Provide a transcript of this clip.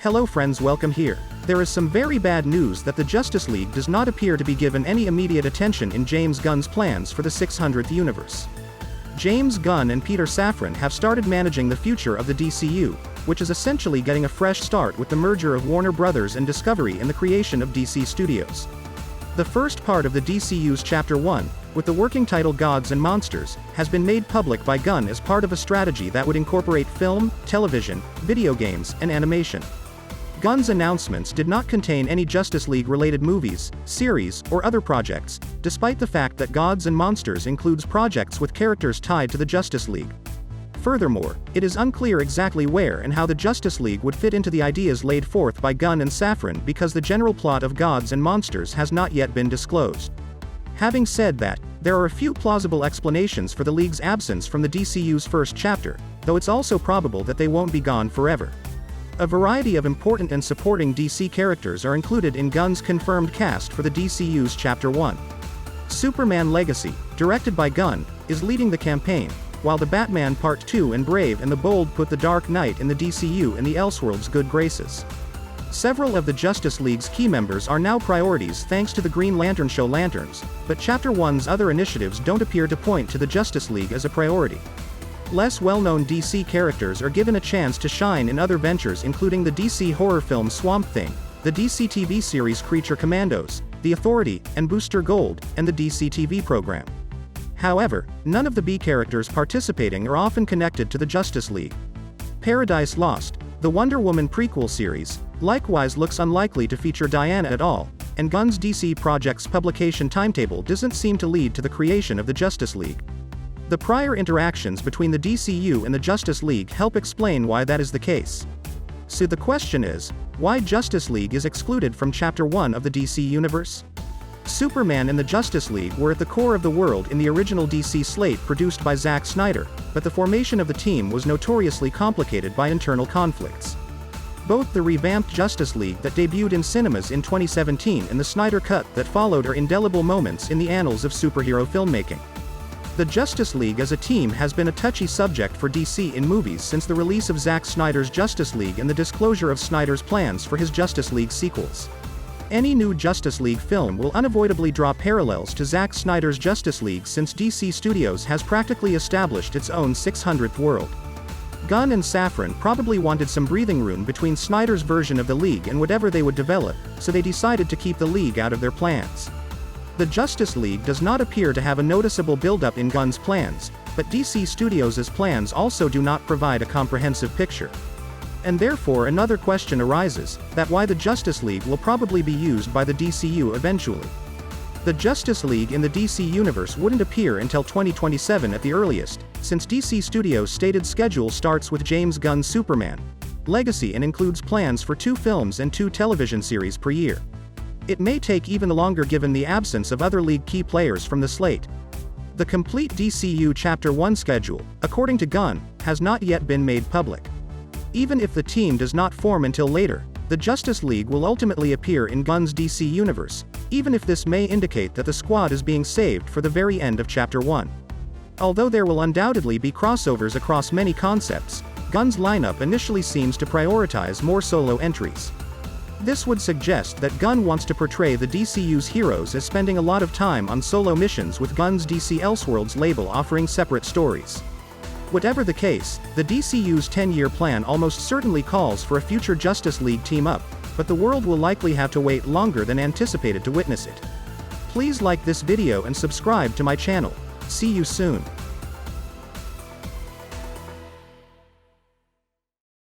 Hello friends, welcome here. There is some very bad news that the Justice League does not appear to be given any immediate attention in James Gunn's plans for the 600th universe. James Gunn and Peter Safran have started managing the future of the DCU, which is essentially getting a fresh start with the merger of Warner Brothers and Discovery and the creation of DC Studios. The first part of the DCU's Chapter 1, with the working title Gods and Monsters, has been made public by Gunn as part of a strategy that would incorporate film, television, video games, and animation. Gunn's announcements did not contain any Justice League-related movies, series, or other projects, despite the fact that Gods and Monsters includes projects with characters tied to the Justice League. Furthermore, it is unclear exactly where and how the Justice League would fit into the ideas laid forth by Gunn and Safran because the general plot of Gods and Monsters has not yet been disclosed. Having said that, there are a few plausible explanations for the League's absence from the DCU's first chapter, though it's also probable that they won't be gone forever. A variety of important and supporting DC characters are included in Gunn's confirmed cast for the DCU's Chapter 1. Superman Legacy, directed by Gunn, is leading the campaign, while the Batman Part 2 and Brave and the Bold put the Dark Knight in the DCU in the Elseworlds' good graces. Several of the Justice League's key members are now priorities thanks to the Green Lantern show Lanterns, but Chapter 1's other initiatives don't appear to point to the Justice League as a priority. Less well-known DC characters are given a chance to shine in other ventures including the DC horror film Swamp Thing, the DC TV series Creature Commandos, The Authority, and Booster Gold, and the DC TV program. However, none of the B characters participating are often connected to the Justice League. Paradise Lost, the Wonder Woman prequel series, likewise looks unlikely to feature Diana at all, and Gunn's DC project's publication timetable doesn't seem to lead to the creation of the Justice League. The prior interactions between the DCU and the Justice League help explain why that is the case. So the question is, why Justice League is excluded from Chapter 1 of the DC Universe? Superman and the Justice League were at the core of the world in the original DC slate produced by Zack Snyder, but the formation of the team was notoriously complicated by internal conflicts. Both the revamped Justice League that debuted in cinemas in 2017 and the Snyder Cut that followed are indelible moments in the annals of superhero filmmaking. The Justice League as a team has been a touchy subject for DC in movies since the release of Zack Snyder's Justice League and the disclosure of Snyder's plans for his Justice League sequels. Any new Justice League film will unavoidably draw parallels to Zack Snyder's Justice League since DC Studios has practically established its own 600th world. Gunn and Safran probably wanted some breathing room between Snyder's version of the League and whatever they would develop, so they decided to keep the League out of their plans. The Justice League does not appear to have a noticeable buildup in Gunn's plans, but DC Studios' plans also do not provide a comprehensive picture. And therefore another question arises, that why the Justice League will probably be used by the DCU eventually. The Justice League in the DC Universe wouldn't appear until 2027 at the earliest, since DC Studios' stated schedule starts with James Gunn's Superman Legacy and includes plans for 2 films and 2 television series per year. It may take even longer given the absence of other League key players from the slate. The complete DCU Chapter 1 schedule, according to Gunn, has not yet been made public. Even if the team does not form until later, the Justice League will ultimately appear in Gunn's DC universe, even if this may indicate that the squad is being saved for the very end of Chapter 1. Although there will undoubtedly be crossovers across many concepts, Gunn's lineup initially seems to prioritize more solo entries. This would suggest that Gunn wants to portray the DCU's heroes as spending a lot of time on solo missions with Gunn's DC Elseworlds label offering separate stories. Whatever the case, the DCU's 10-year plan almost certainly calls for a future Justice League team-up, but the world will likely have to wait longer than anticipated to witness it. Please like this video and subscribe to my channel. See you soon.